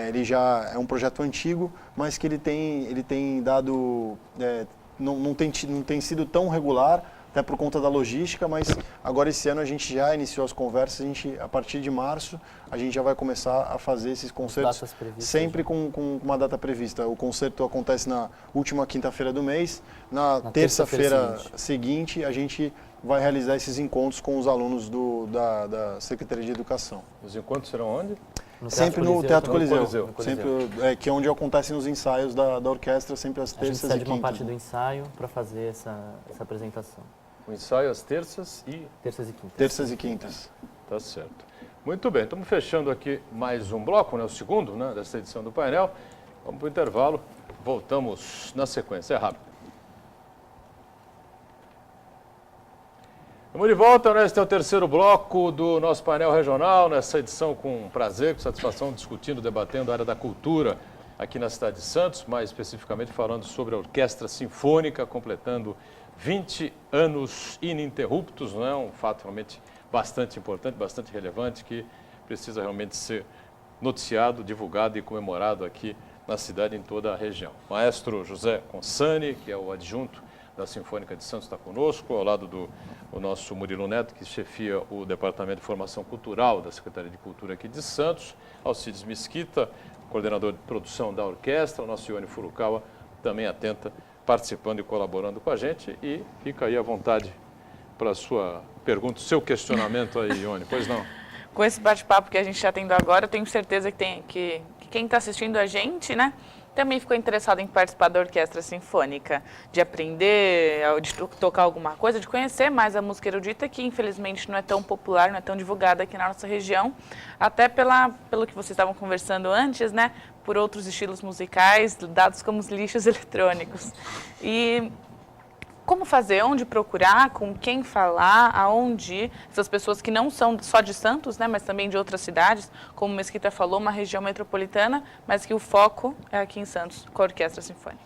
ele já é um projeto antigo, mas que ele tem dado, não tem sido tão regular, até por conta da logística, mas agora esse ano a gente já iniciou as conversas, a partir de março a gente já vai começar a fazer esses concertos sempre com uma data prevista. O concerto acontece na última quinta-feira do mês, na terça-feira seguinte a gente vai realizar esses encontros com os alunos da Secretaria de Educação. Os encontros serão onde? Sempre no Teatro Coliseu. Sempre, que é onde acontecem os ensaios da orquestra, sempre às terças e quintas. A gente cede uma parte do ensaio para fazer essa apresentação. O ensaio às terças e quintas. Terças e quintas. Tá certo. Muito bem, estamos fechando aqui mais um bloco, né, o segundo, né, dessa edição do painel. Vamos para o intervalo, voltamos na sequência, é rápido. Vamos de volta, né? Este é o terceiro bloco do nosso painel regional, nessa edição com prazer, com satisfação, discutindo, debatendo a área da cultura aqui na cidade de Santos, mais especificamente falando sobre a Orquestra Sinfônica, completando 20 anos ininterruptos, não é? Um fato realmente bastante importante, bastante relevante, que precisa realmente ser noticiado, divulgado e comemorado aqui na cidade e em toda a região. Maestro José Constani, que é o adjunto da Sinfônica de Santos está conosco, ao lado do nosso Murilo Neto, que chefia o Departamento de Formação Cultural da Secretaria de Cultura aqui de Santos, Alcides Mesquita, coordenador de produção da orquestra, o nosso Ione Furukawa, também atenta, participando e colaborando com a gente. E fica aí à vontade para a sua pergunta, o seu questionamento aí, Ione, pois não? Com esse bate-papo que a gente está tendo agora, eu tenho certeza que quem está assistindo a gente, né, também ficou interessado em participar da Orquestra Sinfônica, de aprender, de tocar alguma coisa, de conhecer mais a música erudita, que infelizmente não é tão popular, não é tão divulgada aqui na nossa região, até pelo que vocês estavam conversando antes, né, por outros estilos musicais, dados como os lixos eletrônicos. E como fazer, onde procurar, com quem falar, aonde ir. Essas pessoas que não são só de Santos, né, mas também de outras cidades, como o Mesquita falou, uma região metropolitana, mas que o foco é aqui em Santos, com a Orquestra Sinfônica.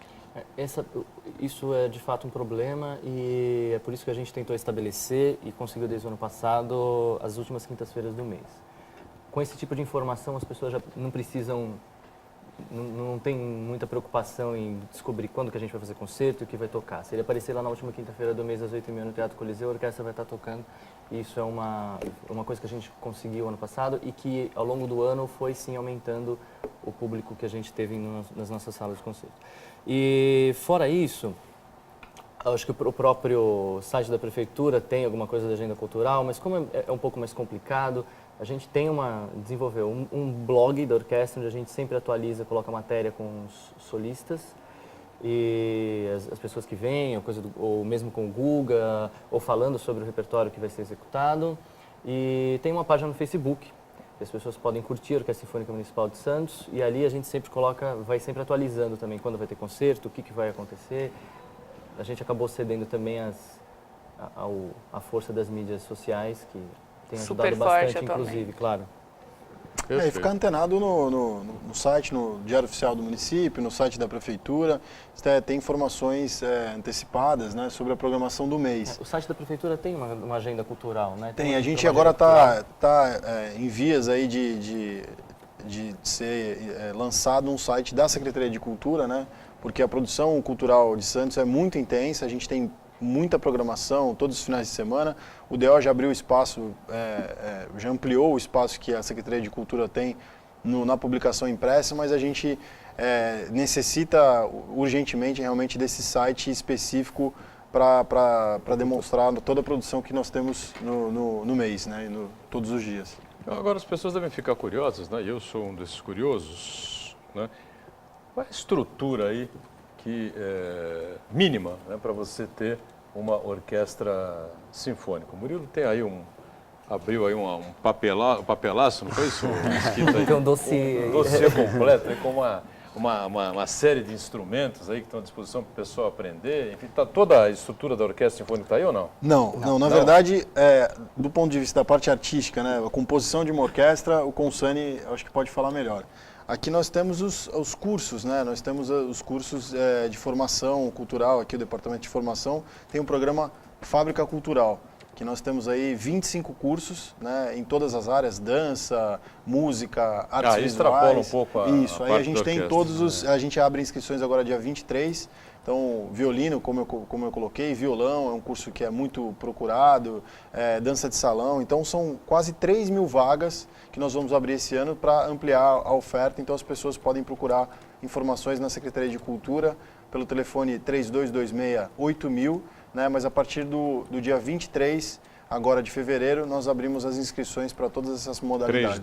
Isso é de fato um problema e é por isso que a gente tentou estabelecer e conseguiu desde o ano passado as últimas quintas-feiras do mês. Com esse tipo de informação, as pessoas já não precisam, não tem muita preocupação em descobrir quando que a gente vai fazer concerto e o que vai tocar. Se ele aparecer lá na última quinta-feira do mês, às 8h30 no Teatro Coliseu, a orquestra vai estar tocando. E isso é uma coisa que a gente conseguiu ano passado e que ao longo do ano foi sim aumentando o público que a gente teve nas nossas salas de concerto. E fora isso, acho que o próprio site da prefeitura tem alguma coisa da agenda cultural, mas como é um pouco mais complicado, a gente desenvolveu um blog da orquestra onde a gente sempre atualiza, coloca matéria com os solistas e as pessoas que vêm, ou mesmo com o Guga, ou falando sobre o repertório que vai ser executado. E tem uma página no Facebook, que as pessoas podem curtir a Orquestra Sinfônica Municipal de Santos, e ali a gente sempre vai sempre atualizando também quando vai ter concerto, o que vai acontecer. A gente acabou cedendo também à força das mídias sociais, que tem ajudado Super bastante, forte inclusive, claro. E ficar antenado no site, no Diário Oficial do município, no site da prefeitura, tem informações antecipadas, né, sobre a programação do mês. O site da prefeitura tem uma agenda cultural, né? Tem, a gente agora está em vias aí de ser lançado um site da Secretaria de Cultura, né, porque a produção cultural de Santos é muito intensa, a gente tem muita programação todos os finais de semana. O DO já abriu espaço, já ampliou o espaço que a Secretaria de Cultura tem na publicação impressa, mas a gente necessita urgentemente realmente desse site específico para demonstrar toda a produção que nós temos no mês, né, todos os dias. Agora as pessoas devem ficar curiosas, né? Eu sou um desses curiosos, né? Qual é a estrutura aí mínima, né, para você ter uma orquestra sinfônica? O Murilo tem aí abriu aí um papelaço, não foi isso? Tem um dossiê. Um dossiê completo, aí, com uma série de instrumentos aí que estão à disposição para o pessoal aprender. Enfim, tá toda a estrutura da orquestra sinfônica está aí ou não? Não, na verdade, do ponto de vista da parte artística, né, a composição de uma orquestra, o Consani acho que pode falar melhor. Aqui nós temos os cursos, né? Nós temos os cursos de formação cultural, aqui o Departamento de Formação tem um programa Fábrica Cultural, que nós temos aí 25 cursos, né, em todas as áreas, dança, música, artes visuais. Extrapola um pouco Isso, aí a gente tem a gente abre inscrições agora dia 23, então violino, como eu coloquei, violão é um curso que é muito procurado, dança de salão, então são quase 3.000 vagas que nós vamos abrir esse ano para ampliar a oferta, então as pessoas podem procurar informações na Secretaria de Cultura pelo telefone 3226-8000, né, mas a partir do dia 23, agora de fevereiro, nós abrimos as inscrições para todas essas modalidades.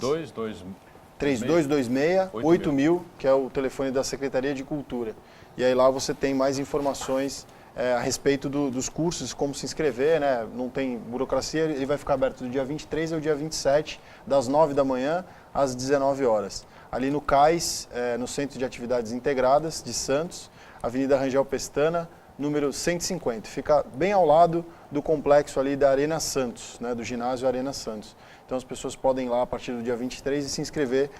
3226-8000, que é o telefone da Secretaria de Cultura. E aí lá você tem mais informações a respeito dos cursos, como se inscrever, né? Não tem burocracia, ele vai ficar aberto do dia 23 ao dia 27, das 9 da manhã às 19 horas. Ali no CAIS, no Centro de Atividades Integradas de Santos, Avenida Rangel Pestana, número 150. Fica bem ao lado do complexo ali da Arena Santos, né? Do ginásio Arena Santos. Então as pessoas podem ir lá a partir do dia 23 e se inscrever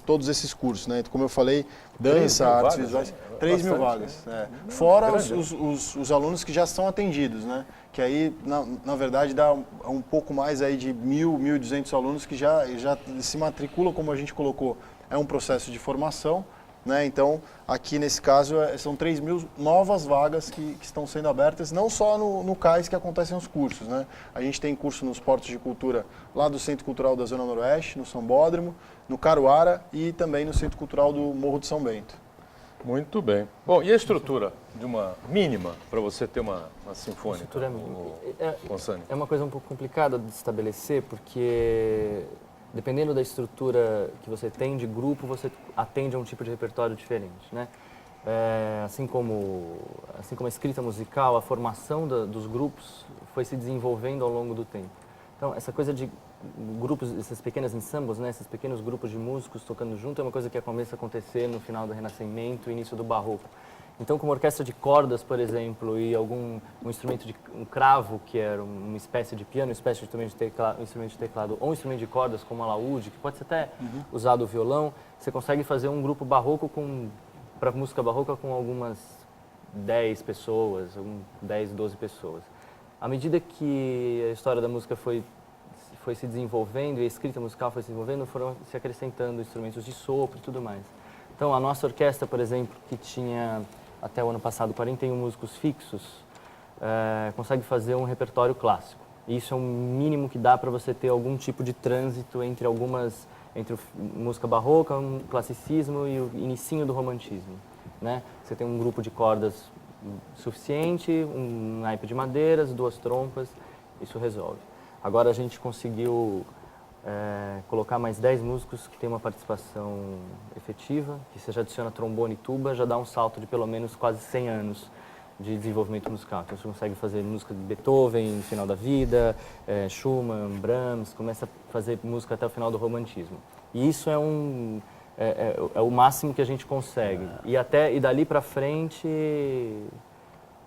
todos esses cursos, né? Como eu falei, dança, artes visuais, 3.000 vagas. Fora os alunos que já são atendidos, né? Que aí, na verdade, dá um pouco mais aí de 1.000, 1.200 alunos que já se matriculam, como a gente colocou. É um processo de formação, né? Então, aqui nesse caso, são 3.000 novas vagas que estão sendo abertas, não só no CAIS que acontecem os cursos, né? A gente tem curso nos Portos de Cultura lá do Centro Cultural da Zona Noroeste, no São Bódromo, no Caruara e também no Centro Cultural do Morro de São Bento. Muito bem. Bom, e a estrutura de uma mínima para você ter uma sinfônica? Estrutura mínima. Consani? É uma coisa um pouco complicada de estabelecer, porque dependendo da estrutura que você tem de grupo, você atende a um tipo de repertório diferente, né? Assim como a escrita musical, a formação dos grupos foi se desenvolvendo ao longo do tempo. Então, essa coisa de grupos, esses pequenos ensembles, né, esses pequenos grupos de músicos tocando junto, é uma coisa que começa a acontecer no final do Renascimento e início do Barroco. Então, com uma orquestra de cordas, por exemplo, e um instrumento um cravo, que era uma espécie de piano, uma espécie de instrumento de teclado, ou um instrumento de cordas, como a alaúde, que pode ser até usado o violão, você consegue fazer um grupo barroco para música barroca com algumas 10 pessoas, 10, 12 pessoas. À medida que a história da música foi se desenvolvendo e a escrita musical foi se desenvolvendo, foram se acrescentando instrumentos de sopro e tudo mais. Então, a nossa orquestra, por exemplo, que tinha até o ano passado 41 músicos fixos, consegue fazer um repertório clássico. E isso é um mínimo que dá para você ter algum tipo de trânsito entre música barroca, um classicismo e o inicinho do romantismo, né? Você tem um grupo de cordas suficiente, um naipe de madeiras, 2 trompas, isso resolve. Agora a gente conseguiu colocar mais 10 músicos que tem uma participação efetiva, que você já adiciona trombone e tuba, já dá um salto de pelo menos quase 100 anos de desenvolvimento musical. Então você consegue fazer música de Beethoven no final da vida, Schumann, Brahms, começa a fazer música até o final do romantismo. E isso é o máximo que a gente consegue. E dali para frente,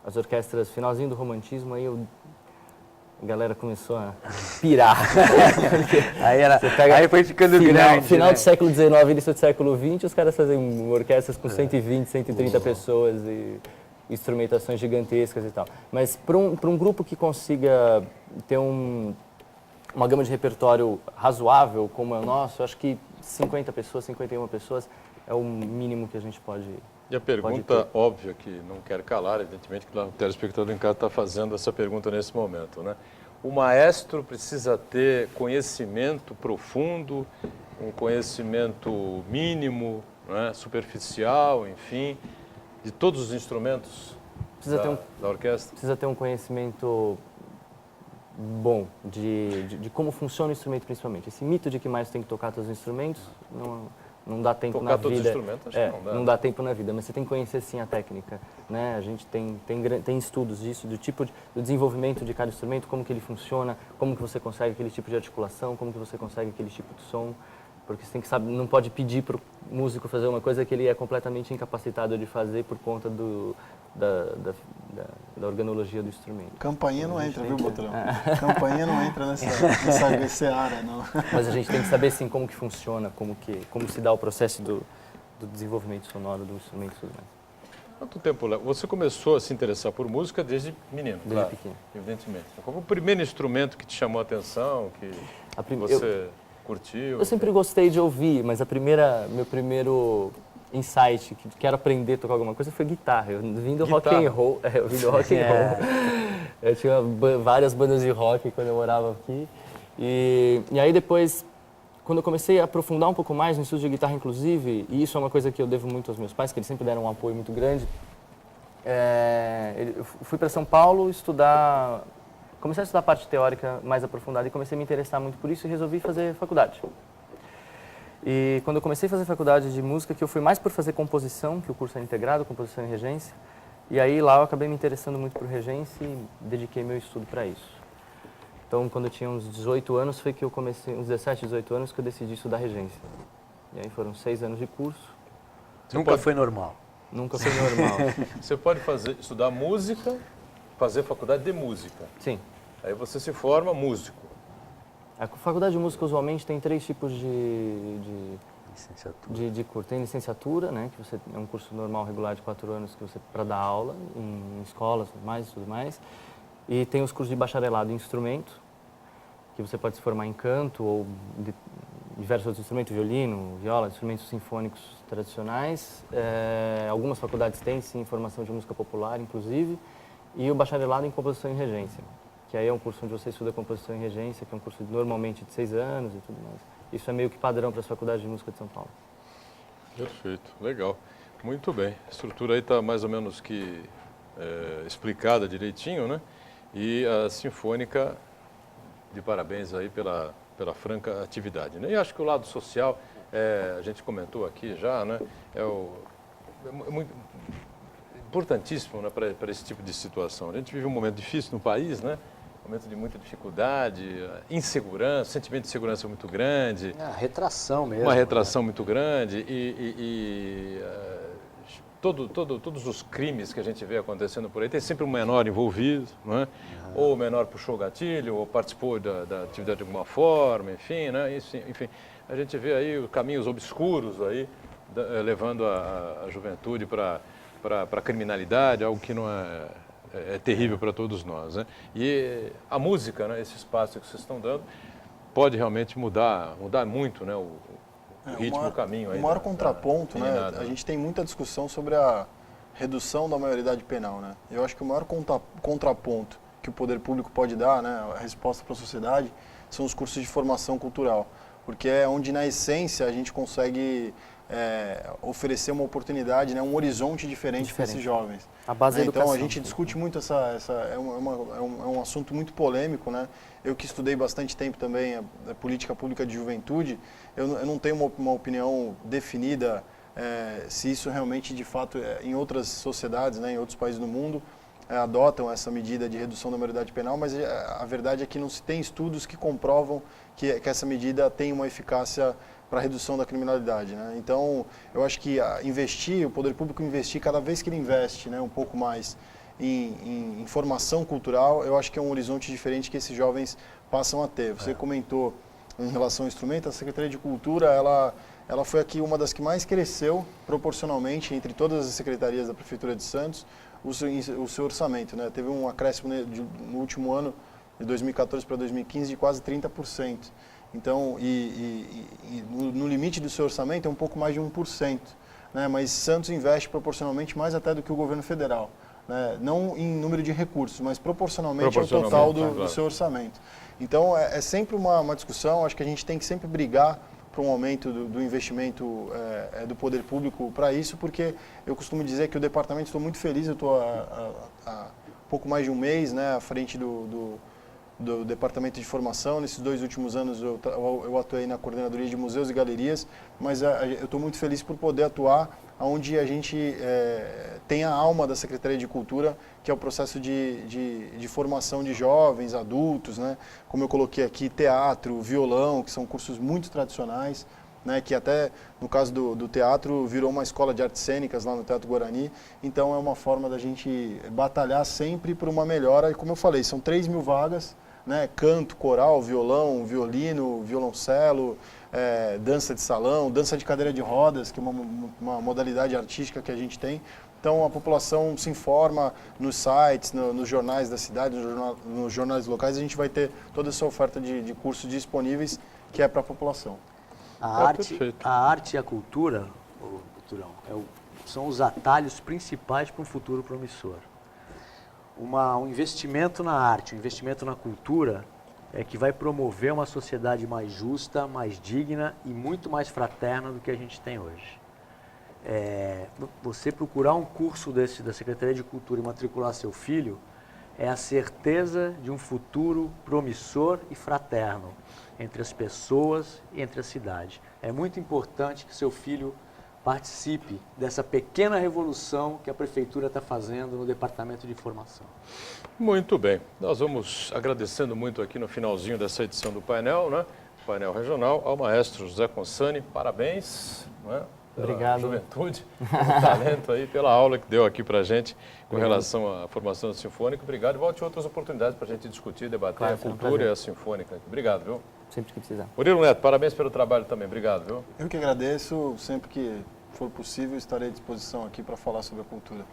as orquestras, finalzinho do romantismo, aí a galera começou a pirar. aí foi ficando grande. Final né? do século XIX, início do século XX, os caras fazem orquestras com 120, 130 pessoas e instrumentações gigantescas e tal. Mas para um grupo que consiga ter uma gama de repertório razoável, como é o nosso, eu acho que 50 pessoas, 51 pessoas é o mínimo que a gente pode. E a pergunta óbvia, que não quer calar, evidentemente que o telespectador em casa está fazendo essa pergunta nesse momento, né? O maestro precisa ter conhecimento profundo, um conhecimento mínimo, né, superficial, enfim, de todos os instrumentos da orquestra? Precisa ter um conhecimento bom de como funciona o instrumento, principalmente. Esse mito de que mais tem que tocar todos os instrumentos, não dá tempo na vida. Tocar todos os instrumentos, acho que não dá. Não dá tempo na vida, mas você tem que conhecer sim a técnica, né? A gente tem estudos disso, do desenvolvimento de cada instrumento, como que ele funciona, como que você consegue aquele tipo de articulação, como que você consegue aquele tipo de som, porque você tem que saber, não pode pedir para o músico fazer uma coisa que ele é completamente incapacitado de fazer por conta da organologia do instrumento. Campainha não entra, viu, Botelhão? Campainha não entra nessa área, não. Mas a gente tem que saber, sim, como que funciona, como se dá o processo do desenvolvimento sonoro do instrumento e tudo mais. Quanto tempo, Léo? Você começou a se interessar por música desde menino, desde pequeno. Evidentemente. Qual foi o primeiro instrumento que te chamou a atenção, que você curtiu? Eu sempre gostei de ouvir, mas meu primeiro insight, que quero aprender a tocar alguma coisa, foi guitarra. Eu vim do rock and roll. Eu vim do rock and roll. Eu tinha várias bandas de rock quando eu morava aqui. E aí depois, quando eu comecei a aprofundar um pouco mais no estudo de guitarra, inclusive, e isso é uma coisa que eu devo muito aos meus pais, que eles sempre deram um apoio muito grande, eu fui para São Paulo estudar. Comecei a estudar a parte teórica mais aprofundada e comecei a me interessar muito por isso e resolvi fazer faculdade. E quando eu comecei a fazer faculdade de música, que eu fui mais por fazer composição, que o curso era integrado, composição e regência, e aí lá eu acabei me interessando muito por regência e dediquei meu estudo para isso. Então, quando eu tinha uns 18 anos, foi que eu comecei, uns 17, 18 anos, que eu decidi estudar regência. E aí foram 6 anos de curso. Nunca foi normal. Nunca foi normal. Você pode estudar música, fazer faculdade de música. Sim. Aí você se forma músico. A faculdade de música usualmente tem 3 tipos de curso. Tem licenciatura, né, que é um curso normal, regular de 4 anos, que você para dar aula em escolas e tudo mais. E tem os cursos de bacharelado em instrumento, que você pode se formar em canto ou diversos outros instrumentos, violino, viola, instrumentos sinfônicos tradicionais. Algumas faculdades têm, sim, formação de música popular, inclusive. E o bacharelado em composição e regência, que aí é um curso onde você estuda composição e regência, que é um curso normalmente de 6 anos e tudo mais. Isso é meio que padrão para as faculdades de música de São Paulo. Perfeito, legal. Muito bem. A estrutura aí está mais ou menos que explicada direitinho, né? E a Sinfônica, de parabéns aí pela franca atividade, né? E acho que o lado social, a gente comentou aqui já, né? É muito importantíssimo, né, para esse tipo de situação. A gente vive um momento difícil no país, né? Um momento de muita dificuldade, insegurança, sentimento de segurança muito grande. Retração mesmo. Uma retração muito grande todos os crimes que a gente vê acontecendo por aí, tem sempre um menor envolvido, não é? Ou o menor puxou o gatilho, ou participou da atividade de alguma forma, enfim, né? Enfim, a gente vê aí caminhos obscuros aí, levando a juventude para a criminalidade, algo que não é terrível para todos nós, né? E a música, né, esse espaço que vocês estão dando, pode realmente mudar muito, né, o ritmo, o caminho. O maior contraponto, né, a gente tem muita discussão sobre a redução da maioridade penal, né? Eu acho que o maior contraponto que o poder público pode dar, né, a resposta para a sociedade, são os cursos de formação cultural, porque é onde, na essência, a gente consegue oferecer uma oportunidade, né, um horizonte diferente para esses jovens. A base da educação. Então, a gente discute muito é um assunto muito polêmico, né? Eu que estudei bastante tempo também a política pública de juventude, eu não tenho uma opinião definida se isso realmente, de fato, em outras sociedades, né, em outros países do mundo, adotam essa medida de redução da maioridade penal, mas a verdade é que não se tem estudos que comprovam que essa medida tem uma eficácia para a redução da criminalidade, né? Então, eu acho que o poder público investir, cada vez que ele investe, né, um pouco mais em formação cultural, eu acho que é um horizonte diferente que esses jovens passam a ter. Você comentou em relação ao instrumento, a Secretaria de Cultura, ela foi aqui uma das que mais cresceu proporcionalmente entre todas as secretarias da Prefeitura de Santos, o seu orçamento, né? Teve um acréscimo no último ano, de 2014 para 2015, de quase 30%. Então, no limite do seu orçamento é um pouco mais de 1%, né? Mas Santos investe proporcionalmente mais até do que o governo federal, né? Não em número de recursos, mas proporcionalmente ao total do seu orçamento. Então, é sempre uma discussão, acho que a gente tem que sempre brigar para um aumento do investimento do poder público para isso, porque eu costumo dizer que o departamento, estou muito feliz, eu estou há pouco mais de um mês, né, à frente do Departamento de Formação. Nesses 2 últimos anos eu atuei na Coordenadoria de Museus e Galerias, mas eu estou muito feliz por poder atuar onde a gente tem a alma da Secretaria de Cultura, que é o processo de formação de jovens, adultos, né? Como eu coloquei aqui, teatro, violão, que são cursos muito tradicionais, né, que até, no caso do teatro, virou uma escola de artes cênicas lá no Teatro Guarani. Então, é uma forma da gente batalhar sempre por uma melhora. E, como eu falei, são 3.000 vagas, né, canto, coral, violão, violino, violoncelo, dança de salão, dança de cadeira de rodas, que é uma modalidade artística que a gente tem. Então, a população se informa nos sites, nos jornais da cidade, nos jornais locais. A gente vai ter toda essa oferta de cursos disponíveis, que é para a população. A arte e a cultura, Turão, são os atalhos principais para um futuro promissor. Um investimento na arte, um investimento na cultura é que vai promover uma sociedade mais justa, mais digna e muito mais fraterna do que a gente tem hoje. Você procurar um curso desse da Secretaria de Cultura e matricular seu filho é a certeza de um futuro promissor e fraterno entre as pessoas e entre a cidade. É muito importante que seu filho participe dessa pequena revolução que a Prefeitura está fazendo no Departamento de Formação. Muito bem. Nós vamos agradecendo muito aqui no finalzinho dessa edição do painel, né? Painel regional, ao maestro José Consani. Parabéns, né? Obrigado. Juventude, pelo talento aí, pela aula que deu aqui para a gente com relação à formação sinfônica. Obrigado e volte outras oportunidades para a gente discutir, debater a cultura e a sinfônica. Obrigado, viu? Sempre que precisar. Murilo Neto, parabéns pelo trabalho também. Obrigado, viu? Eu que agradeço. Sempre que for possível, estarei à disposição aqui para falar sobre a cultura.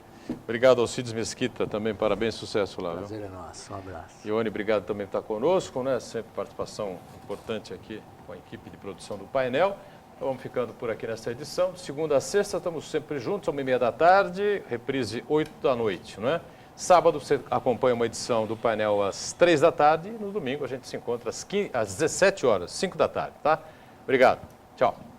Obrigado ao Cides Mesquita também. Parabéns, sucesso lá. Prazer é nosso. Um abraço. Ione, obrigado também por estar conosco, né? Sempre participação importante aqui com a equipe de produção do painel. Então, vamos ficando por aqui nessa edição. De segunda a sexta, estamos sempre juntos, 1h30 da tarde, reprise 8 da noite, não é? Sábado você acompanha uma edição do painel às 3 da tarde e no domingo a gente se encontra às 17 horas, 5 da tarde, tá? Obrigado. Tchau.